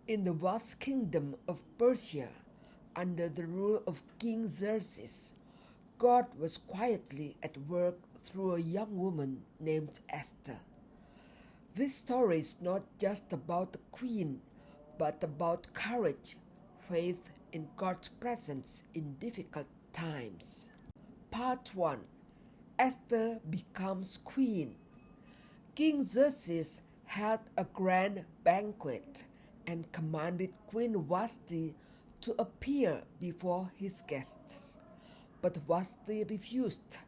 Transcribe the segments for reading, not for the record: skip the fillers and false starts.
In the vast kingdom of Persia, under the rule of King Xerxes, God was quietly at work through a young woman named Esther. This story is not just about the queen, but about courage, faith in God's presence in difficult times. Part 1. Esther becomes queen. King Xerxes held a grand banquet and commanded Queen Vashti to appear before his guests. But Vashti refused,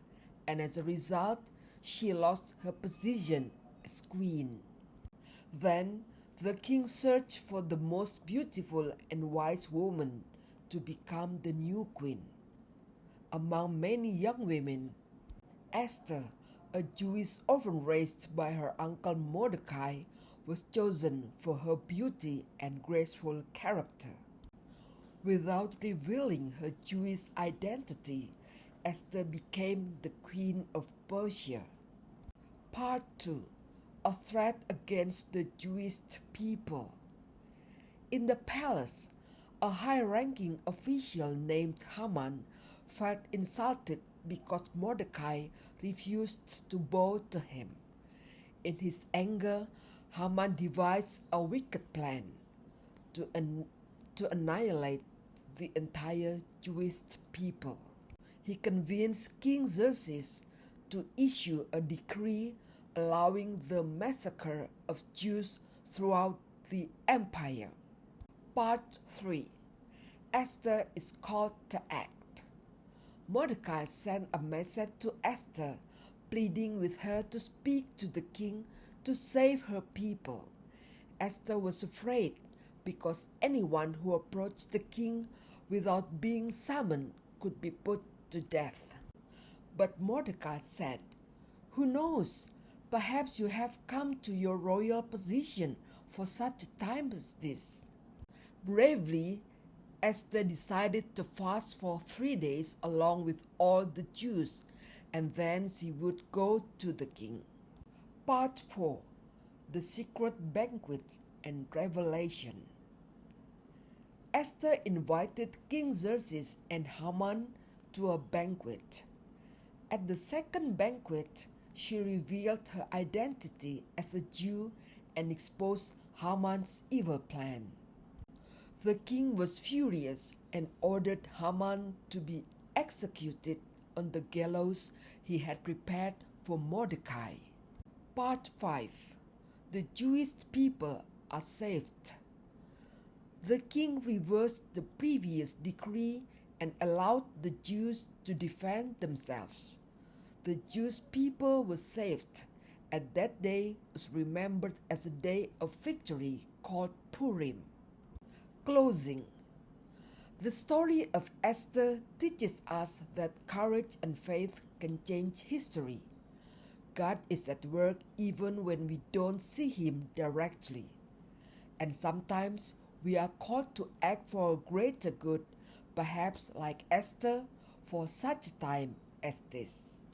and as a result, she lost her position as queen. Then the king searched for the most beautiful and wise woman to become the new queen. Among many young women, Esther, a Jewish orphan raised by her uncle Mordecai, was chosen for her beauty and graceful character. Without revealing her Jewish identity, Esther became the queen of Persia. Part 2. A threat against the Jewish people. In the palace, a high-ranking official named Haman felt insulted because Mordecai refused to bow to him. In his anger, Haman devised a wicked plan to annihilate the entire Jewish people. He convinced King Xerxes to issue a decree allowing the massacre of Jews throughout the empire. Part 3. Esther is called to act. Mordecai sent a message to Esther, pleading with her to speak to the king to save her people. Esther was afraid because anyone who approached the king without being summoned could be put to death. But Mordecai said, "Who knows? Perhaps you have come to your royal position for such a time as this." Bravely, Esther decided to fast for 3 days along with all the Jews, and then she would go to the king. Part 4. The Secret Banquet and Revelation. Esther invited King Xerxes and Haman to a banquet. At the second banquet, she revealed her identity as a Jew and exposed Haman's evil plan. The king was furious and ordered Haman to be executed on the gallows he had prepared for Mordecai. Part 5. The Jewish people are saved. The king reversed the previous decree and allowed the Jews to defend themselves. The Jewish people were saved, and that day was remembered as a day of victory called Purim. Closing. The story of Esther teaches us that courage and faith can change history. God is at work even when we don't see Him directly. And sometimes we are called to act for a greater good, perhaps like Esther, for such a time as this.